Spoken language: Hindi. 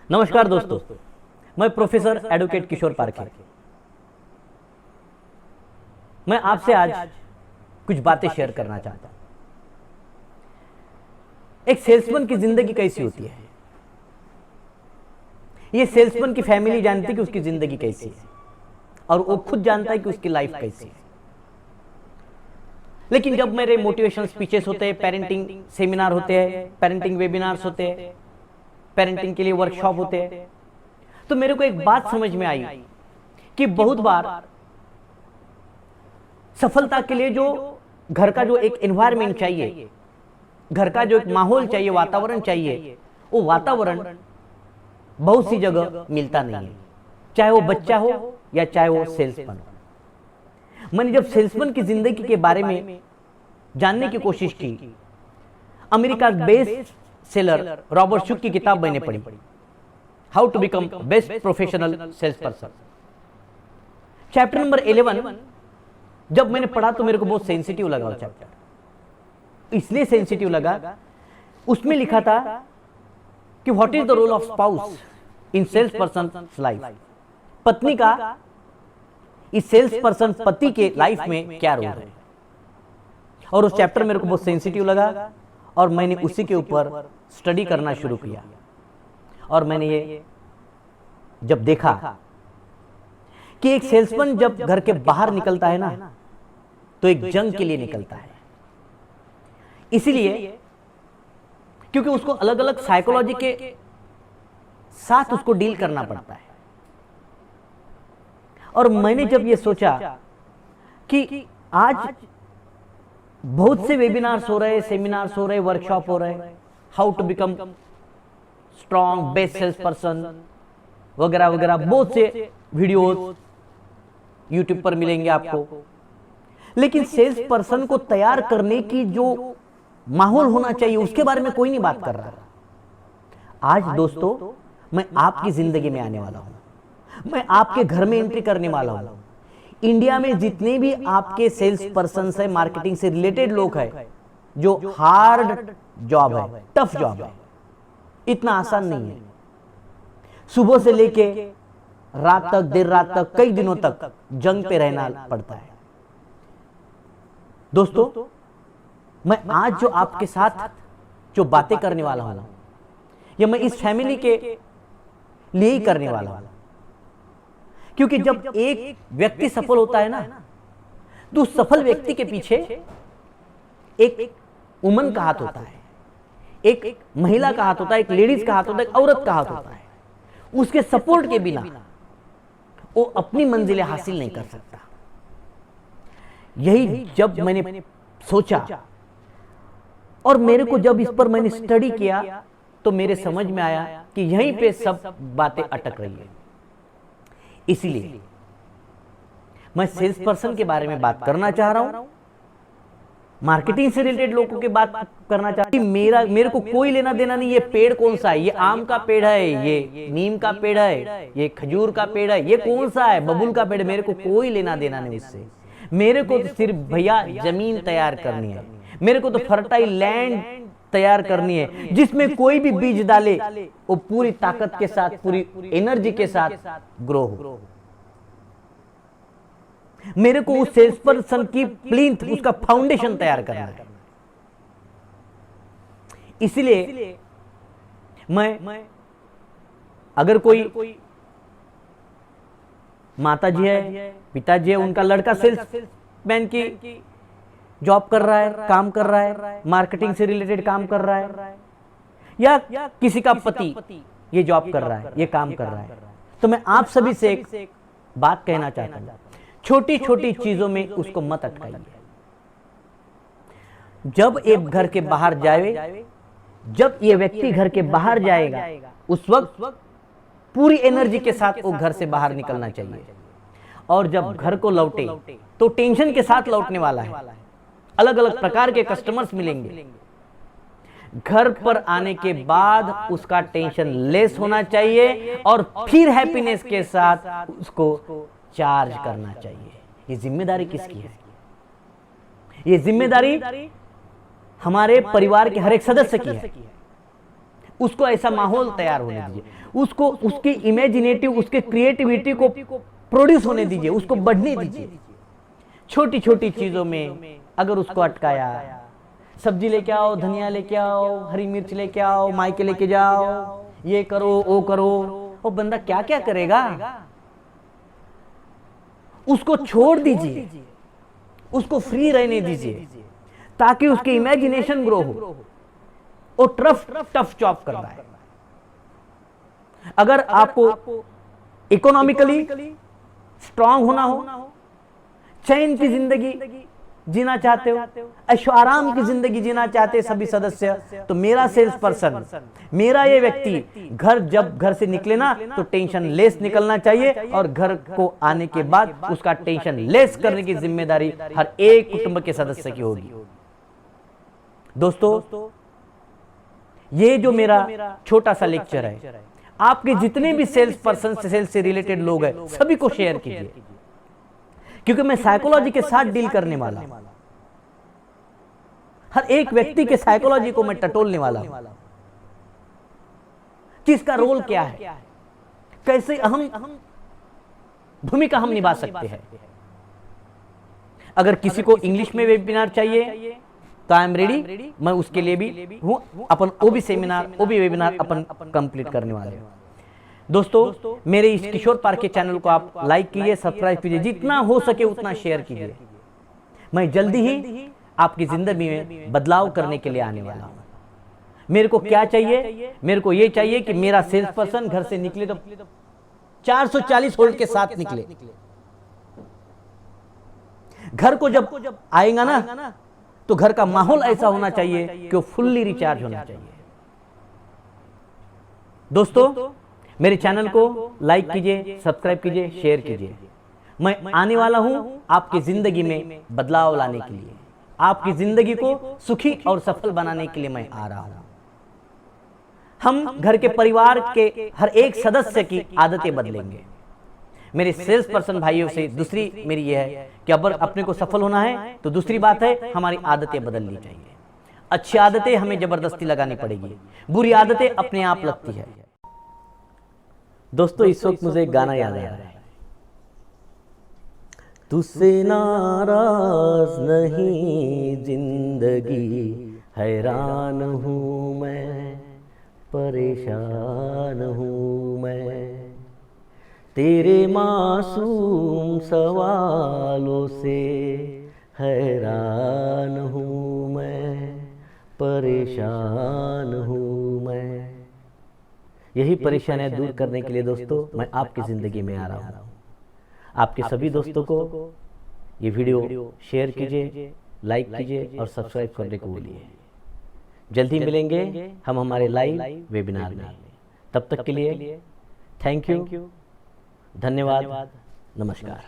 नमस्कार दोस्तों, मैं प्रोफेसर एडवोकेट किशोर पारखे। मैं आपसे आज कुछ बातें शेयर करना चाहता हूं। एक सेल्समैन की जिंदगी कैसी होती है, ये सेल्समैन की फैमिली जानती है कि उसकी जिंदगी कैसी है और वो खुद जानता है कि उसकी लाइफ कैसी है। लेकिन जब मेरे मोटिवेशनल स्पीचेस होते हैं, पेरेंटिंग सेमिनार होते हैं, पेरेंटिंग वेबिनार्स होते हैं, पेरेंटिंग के लिए वर्कशॉप होते हैं, तो मेरे को एक बात समझ में आई कि बहुत बार सफलता के लिए जो घर का जो एक एनवायरनमेंट चाहिए, घर का जो एक माहौल चाहिए, वातावरण चाहिए, वो वातावरण बहुत सी जगह मिलता नहीं है, चाहे वो बच्चा हो या चाहे वो सेल्समैन हो। मैंने जब सेल्समैन की जिंदगी के बारे में जानने की कोशिश की, America best seller Robert Shook की किताब मैंने पढ़ी, how to become best professional sales person. Chapter number 11 जब मैंने पढ़ा तो मेरे को बहुत सेंसिटिव लगा वो चैप्टर। इसलिए सेंसिटिव लगा, उसमें लिखा था कि what is the role of spouse in sales person life. पत्नी का इस सेल्स पर्सन पति के लाइफ में क्या रोल है। और उस चैप्टर मेरे को बहुत सेंसिटिव लगा और मैंने उसी के ऊपर स्टडी करना शुरू किया। और मैंने ये जब देखा कि एक सेल्समैन जब घर के बाहर निकलता है ना, तो एक जंग के लिए निकलता है। इसलिए क्योंकि उसको अलग अलग साइकोलॉजी के साथ उसको डील करना पड़ता है। और मैंने जब ये सोचा कि आज बहुत से वेबिनार्स हो रहे, सेमिनार्स हो रहे, वर्कशॉप हो रहे, how to become strong best sales person वगैरह वगैरह, बहुत से वीडियोस यूट्यूब पर मिलेंगे आपको। लेकिन सेल्स पर्सन को तैयार करने की जो माहौल होना चाहिए उसके बारे में कोई नहीं बात कर रहा। आज दोस्तों मैं आपकी जिंदगी में आने वाला हूं, मैं आपके घर में एंट्री करने वाला हूं। इंडिया में जितने भी आपके सेल्स पर्सन है, मार्केटिंग से रिलेटेड लोग हैं, जो हार्ड जॉब है, टफ जॉब है, इतना आसान नहीं है। सुबह से लेके रात तक, देर रात तक, कई दिनों तक जंग पे रहना पड़ता है। दोस्तों मैं आज जो आपके साथ जो बातें करने वाला हूं, ये मैं इस फैमिली के लिए ही करने वाला हूं। क्योंकि जब एक व्यक्ति सफल होता है ना, तो उस सफल व्यक्ति के पीछे एक वुमन का हाथ होता है, एक महिला का हाथ होता है, एक लेडीज का हाथ होता है, एक औरत का हाथ होता है। उसके सपोर्ट के बिना वो अपनी मंजिलें हासिल नहीं कर सकता। यही जब मैंने सोचा और मेरे को जब इस पर मैंने स्टडी किया, तो मेरे समझ में आया कि यहीं पे सब बातें अटक रही है। इसलिए मैं सेल्स पर्सन के बारे में बात करना चाह रहा हूं, मार्केटिंग से रिलेटेड लोगों की बात करना चाहती। मेरे को कोई लेना देना नहीं, ये पेड़ कौन सा है, ये आम का पेड़ है, ये नीम का पेड़ है, ये खजूर का पेड़ है, ये कौन सा है, बबूल का पेड़ है, मेरे को कोई लेना देना नहीं उससे। मेरे को तो सिर्फ भैया जमीन तैयार करनी है, मेरे को तो फर्टाइल लैंड तैयार करनी है, जिसमें कोई भी बीज डाले वो पूरी ताकत के साथ, पूरी एनर्जी के साथ ग्रो हो। मेरे को उस सेल्स पर्सन की प्लिंथ, उसका फाउंडेशन तैयार करना है। इसलिए मैं अगर कोई माताजी है, पिताजी है, उनका लड़का सेल्समैन की जॉब कर रहा है, काम कर रहा है, मार्केटिंग से रिलेटेड काम कर रहा है, या किसी का पति ये जॉब कर रहा है, ये काम कर रहा है, तो मैं आप सभी से एक बात कहना चाहता हूं, छोटी छोटी चीजों में उसको मत अटकाइए। जब एक घर के बाहर जाए, जब ये व्यक्ति घर के बाहर जाएगा, उस वक्त पूरी एनर्जी के साथ वो घर से बाहर निकलना चाहिए। और जब घर को लौटे तो टेंशन के साथ लौटने वाला है। अलग अलग प्रकार के कस्टमर्स मिलेंगे। घर पर आने के बाद उसका टेंशन लेस होना चाहिए और फिर हैप्पीनेस के साथ उसको चार्ज करना चाहिए। ये जिम्मेदारी किसकी है? ये जिम्मेदारी हमारे परिवार के हर एक सदस्य की है। उसको ऐसा माहौल तैयार होने दीजिए, उसको उसकी इमेजिनेटिव, उसके क्रिएटिविटी को प्रोड्यूस होने दीजिए, उसको बढ़ने दीजिए। छोटी छोटी चीजों में अगर उसको अटकाया, सब्जी लेके आओ, धनिया लेके आओ, हरी मिर्च लेके आओ, मायके लेके जाओ, ये करो वो करो, वो बंदा क्या क्या करेगा? उसको छोड़ दीजिए, उसको फ्री रहने दीजिए, ताकि उसकी इमेजिनेशन ग्रो हो। वो टफ जॉब कर रहा है। अगर आपको इकोनॉमिकली स्ट्रांग होना हो, चैन की जिंदगी जीना चाहते हो, ऐशो आराम की जिंदगी जीना चाहते हैं सभी सदस्य, तो मेरा सेल्स पर्सन, मेरा ये व्यक्ति जब घर से निकले ना तो टेंशन लेस निकलना चाहिए, और घर को आने के बाद उसका टेंशन लेस करने की जिम्मेदारी हर एक कुटुंब के सदस्य की होगी। दोस्तों, ये जो मेरा छोटा सा लेक्चर है, आपके जितने भी सेल्स पर्सन, सेल्स से रिलेटेड लोग हैं, सभी को शेयर कीजिए, क्योंकि मैं साइकोलॉजी के साथ डील करने वाला हूं। हर एक व्यक्ति के साइकोलॉजी को मैं टटोलने वाला हूं, किसका रोल क्या है, कैसे अहम भूमिका हम निभा सकते हैं। अगर किसी को इंग्लिश में वेबिनार चाहिए तो आई एम रेडी, मैं उसके लिए भी हूं। अपन वो भी सेमिनार, वो भी वेबिनार अपन कंप्लीट करने वाले हैं। दोस्तों, मेरे इस किशोर पार्क के चैनल को आप लाइक कीजिए, सब्सक्राइब कीजिए, जितना हो सके उतना शेयर कीजिए। मैं जल्दी ही आपकी जिंदगी में बदलाव करने के लिए आने वाला हूं। मेरे को क्या चाहिए? मेरे को ये चाहिए कि मेरा सेल्स पर्सन घर से निकले तो 440 वोल्ट के साथ निकले। घर को जब आएगा ना तो घर का माहौल ऐसा होना चाहिए कि वो फुल्ली रिचार्ज होना चाहिए। दोस्तों, मेरे चैनल को लाइक कीजिए, सब्सक्राइब कीजिए, शेयर कीजिए। मैं आने वाला हूं आपकी जिंदगी में बदलाव लाने के लिए, आपकी जिंदगी को सुखी और सफल बनाने के लिए मैं आ रहा हूं। हम घर के परिवार के हर एक सदस्य की आदतें बदलेंगे। मेरे सेल्स पर्सन भाइयों से दूसरी मेरी यह है कि अगर अपने को सफल होना है तो दूसरी बात है, हमारी आदतें बदलनी चाहिए। अच्छी आदतें हमें जबरदस्ती लगानी पड़ेगी, बुरी आदतें अपने आप लगती है। दोस्तों, इस वक्त मुझे एक गाना याद आ रहा है, तुझसे नाराज नहीं जिंदगी, हैरान हूं मैं, परेशान हूं मैं, तेरे मासूम सवालों से हैरान हूँ मैं, परेशान हूँ मैं। यही परेशानियां दूर करने के लिए दोस्तों मैं आपकी ज़िंदगी में आ रहा हूँ। आपके सभी दोस्तों को ये वीडियो शेयर कीजिए, लाइक कीजिए और सब्सक्राइब करने को बोलिए। जल्दी मिलेंगे हम हमारे लाइव वेबिनार में। तब तक के लिए थैंक यू, धन्यवाद, नमस्कार।